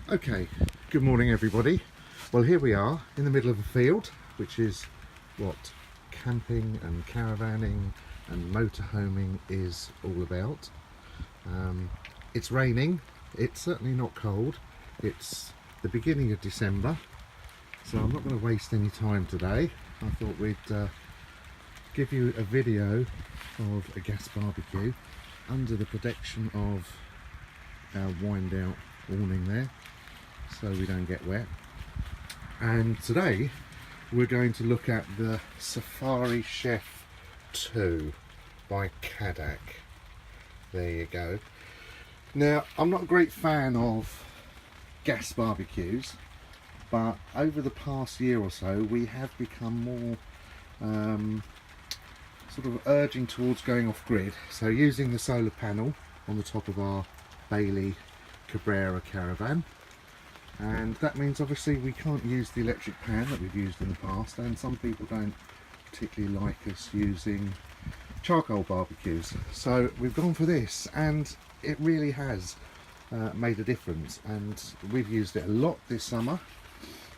Okay, good morning everybody. Well, here we are in the middle of a field, which is what camping and caravanning and motorhoming is all about. It's raining, it's certainly not cold, it's the beginning of December, so I'm not going to waste any time today. I thought we'd give you a video of a gas barbecue under the protection of our wind out awning there, so we don't get wet. And today we're going to look at the Safari Chef 2 by Cadac. There you go. Now, I'm not a great fan of gas barbecues, but over the past year or so we have become more sort of urging towards going off grid, so using the solar panel on the top of our Bailey Cabrera caravan, and that means obviously we can't use the electric pan that we've used in the past, and some people don't particularly like us using charcoal barbecues, so we've gone for this, and it really has made a difference. And we've used it a lot this summer.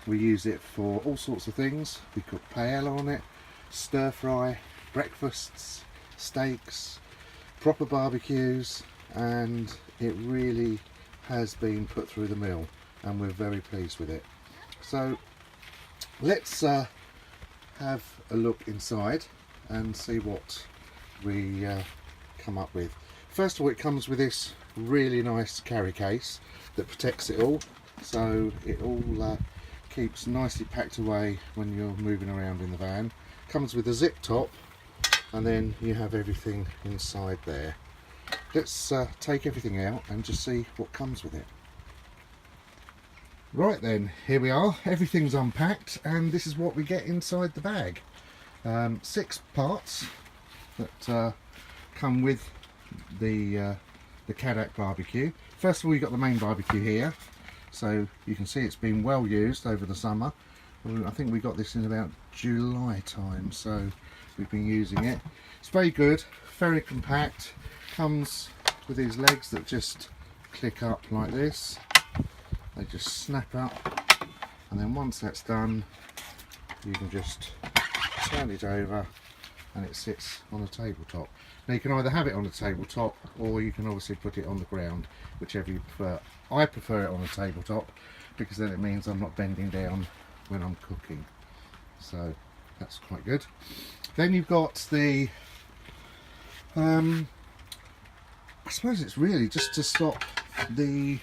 We use it for all sorts of things. We cook paella on it, stir fry, breakfasts, steaks, proper barbecues, and it really has been put through the mill, and we're very pleased with it. So let's have a look inside and see what we come up with. First of all, it comes with this really nice carry case that protects it all, so it all keeps nicely packed away when you're moving around in the van. Comes with a zip top, and then you have everything inside there. Let's take everything out and just see what comes with it. Right then, here we are. Everything's unpacked, and this is what we get inside the bag. 6 parts that come with the Cadac barbecue. First of all, you've got the main barbecue here, so you can see it's been well used over the summer. I think we got this in about July time, so we've been using it. It's very good, very compact. Comes with these legs that just click up like this. They just snap up, and then once that's done, you can just turn it over and it sits on a tabletop. Now, you can either have it on a tabletop, or you can obviously put it on the ground, whichever you prefer. I prefer it on a tabletop because then it means I'm not bending down when I'm cooking, so that's quite good. Then you've got the I suppose it's really just to stop the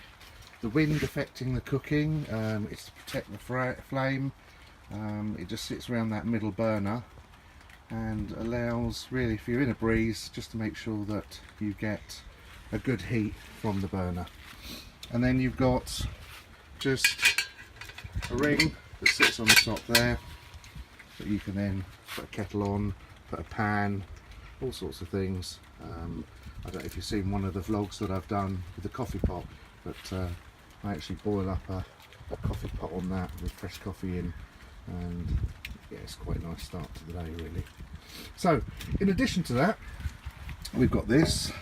wind affecting the cooking. It's to protect the flame. It just sits around that middle burner and allows, really, if you're in a breeze, just to make sure that you get a good heat from the burner. And then you've got just a ring that sits on the top there that you can then put a kettle on, put a pan, all sorts of things. I don't know if you've seen one of the vlogs that I've done with the coffee pot, but I actually boil up a coffee pot on that with fresh coffee in, and yeah, it's quite a nice start to the day, really. So in addition to that, we've got this,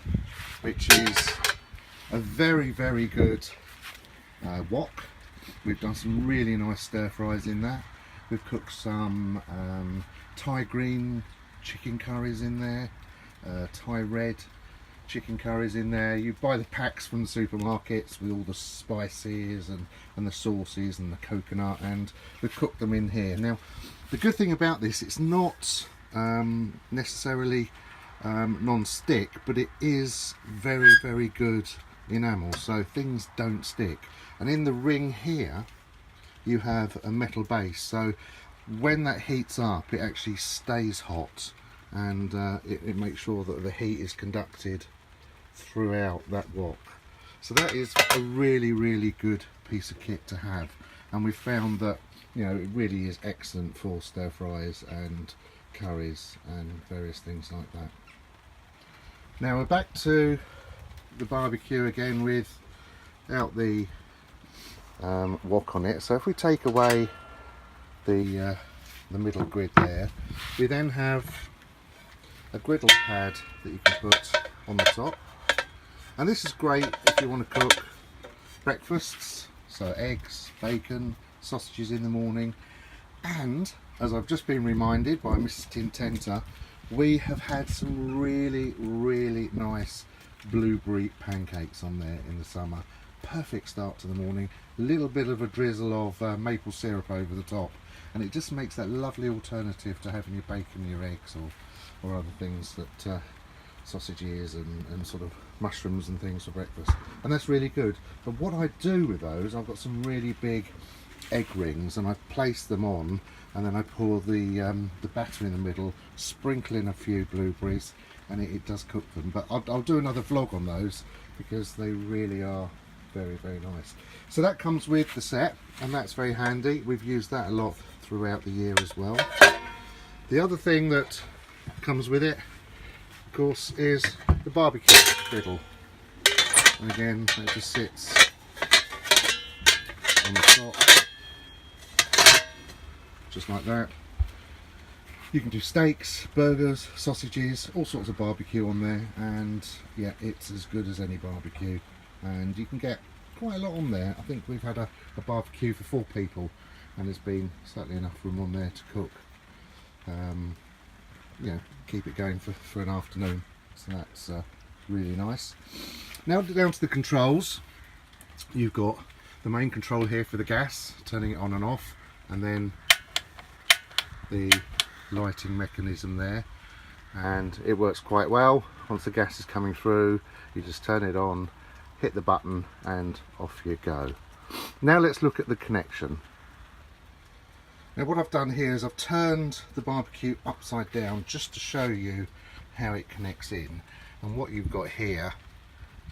which is a very, very good wok. We've done some really nice stir fries in that. We've cooked some Thai green chicken curries in there, Thai red chicken curries in there. You buy the packs from the supermarkets with all the spices and the sauces and the coconut, and we've cooked them in here. Now, the good thing about this, it's not necessarily non-stick, but it is very, very good enamel, so things don't stick. And in the ring here you have a metal base, so when that heats up it actually stays hot, and it makes sure that the heat is conducted throughout that wok. So that is a really, really good piece of kit to have, and we've found that, you know, it really is excellent for stir fries and curries and various things like that. Now we're back to the barbecue again without the wok on it. So if we take away the middle grid there, we then have a griddle pad that you can put on the top, and this is great if you want to cook breakfasts, So eggs, bacon, sausages in the morning, and as I've just been reminded by Mrs. Tintenter, we have had some really nice blueberry pancakes on there in the summer. Perfect start to the morning, a little bit of a drizzle of maple syrup over the top, and it just makes that lovely alternative to having your bacon, your eggs, or other things that sausages and sort of mushrooms and things for breakfast, and that's really good. But what I do with those, I've got some really big egg rings and I place them on, and then I pour the batter in the middle, sprinkle in a few blueberries, and it does cook them. But I'll do another vlog on those because they really are very nice. So that comes with the set, and that's very handy. We've used that a lot throughout the year as well. The other thing that comes with it, of course, is the barbecue griddle, and again it just sits on the top just like that. You can do steaks, burgers, sausages, all sorts of barbecue on there, and yeah, it's as good as any barbecue, and you can get quite a lot on there. I think we've had a barbecue for 4 people, and there's been certainly enough room on there to cook. You know, keep it going for an afternoon, so that's really nice. Now down to the controls. You've got the main control here for the gas, turning it on and off, and then the lighting mechanism there, and it works quite well. Once the gas is coming through, you just turn it on, hit the button, and off you go. Now let's look at the connection. Now what I've done here is I've turned the barbecue upside down just to show you how it connects in, and what you've got here,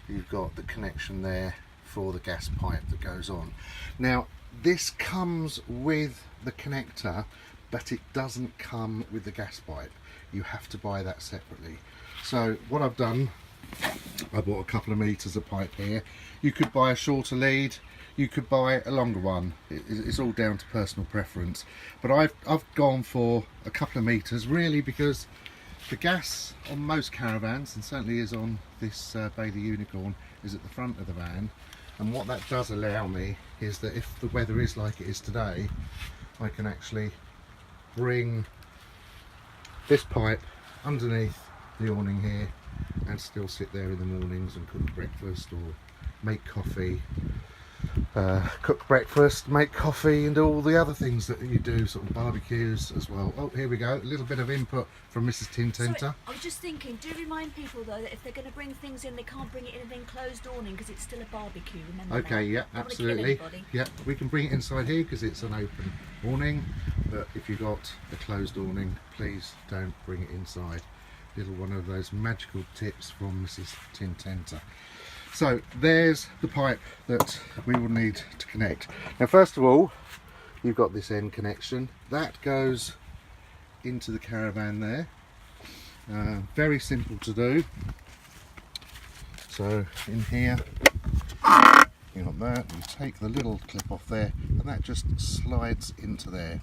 you've got the connection there for the gas pipe that goes on. Now this comes with the connector, but it doesn't come with the gas pipe. You have to buy that separately. So what I've done, I bought a couple of meters of pipe here. You could buy a shorter lead, you could buy a longer one. It's all down to personal preference, but I've gone for a couple of meters, really, because the gas on most caravans, and certainly is on this Bailey Unicorn, is at the front of the van, and what that does allow me is that if the weather is like it is today, I can actually bring this pipe underneath the awning here and still sit there in the mornings and cook breakfast, or make coffee, cook breakfast, make coffee, and do all the other things that you do, sort of barbecues as well. Oh, here we go, a little bit of input from Mrs. Tintenter. I was just thinking, do remind people though that if they're going to bring things in, they can't bring it in an enclosed awning because it's still a barbecue, remember Okay, that? yeah, absolutely. Yeah, we can bring it inside here because it's an open awning, but if you've got a closed awning, please don't bring it inside. Little one of those magical tips from Mrs. Tintenter. So there's the pipe that we will need to connect. Now first of all, you've got this end connection that goes into the caravan there. Very simple to do. So in here, you got that, you take the little clip off there, and that just slides into there.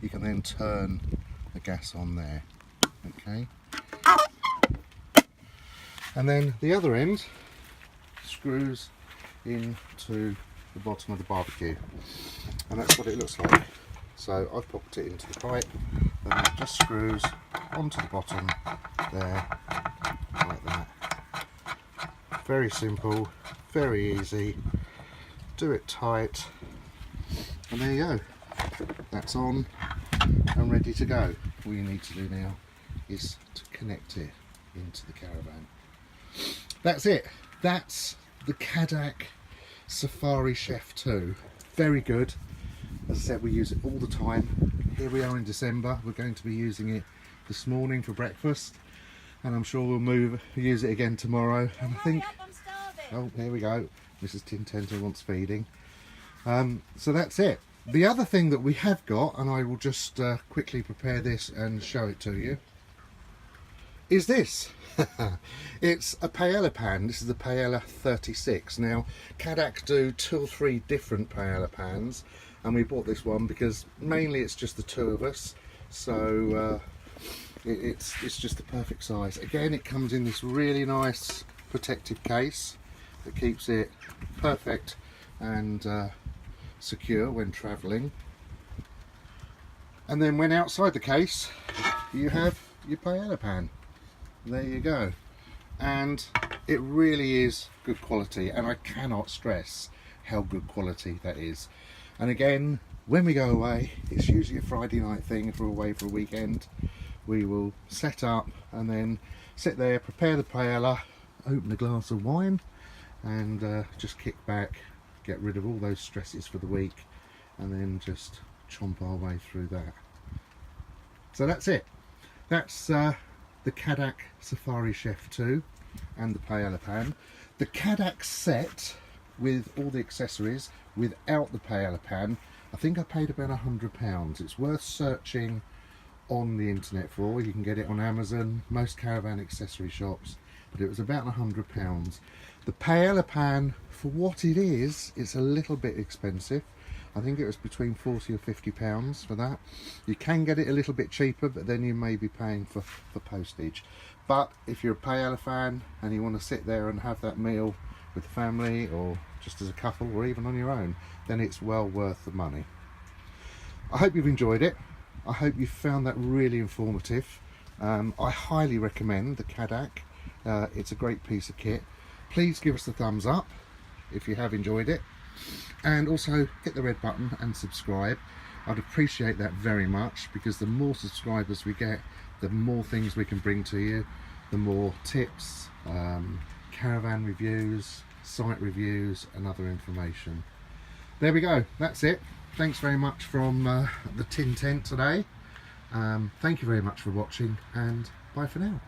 You can then turn the gas on there. Okay. And then the other end screws into the bottom of the barbecue, and that's what it looks like. So I've popped it into the pipe, and it just screws onto the bottom there, like that. Very simple, very easy. Do it tight, and there you go. That's on and ready to go. All you need to do now is to connect it into the caravan. That's it. That's the Cadac Safari Chef 2. Very good. As I said, we use it all the time. Here we are in December. We're going to be using it this morning for breakfast, and I'm sure we'll use it again tomorrow. And I think, I'm starving. oh, here we go. Mrs. Tintenter wants feeding. So that's it. The other thing that we have got, and I will just quickly prepare this and show it to you, is this. It's a Paella Pan. This is the Paella 36. Now Cadac do 2 or 3 different Paella Pans, and we bought this one because mainly it's just the 2 of us, so it's just the perfect size. Again, it comes in this really nice protective case that keeps it perfect and secure when travelling. And then when outside the case, you have your Paella Pan. There you go. And it really is good quality, and I cannot stress how good quality that is. And again, when we go away, it's usually a Friday night thing if we're away for a weekend. We will set up and then sit there, prepare the paella, open a glass of wine, and just kick back, get rid of all those stresses for the week, and then just chomp our way through that. So that's it. That's the Cadac Safari Chef 2 and the Paella Pan. The Cadac set with all the accessories without the Paella Pan, I think I paid about £100. It's worth searching on the internet for. You can get it on Amazon, most caravan accessory shops, but it was about £100. The Paella Pan, for what it is, it's a little bit expensive. I think it was between £40 or £50 for that. You can get it a little bit cheaper, but then you may be paying for postage. But if you're a Paella fan and you want to sit there and have that meal with the family, or just as a couple, or even on your own, then it's well worth the money. I hope you've enjoyed it. I hope you found that really informative. I highly recommend the Cadac. It's a great piece of kit. Please give us the thumbs up if you have enjoyed it, and also hit the red button and subscribe. I'd appreciate that very much, because the more subscribers we get, the more things we can bring to you, the more tips, caravan reviews, site reviews and other information. There we go, that's it. Thanks very much from the tin tent today. Thank you very much for watching, and bye for now.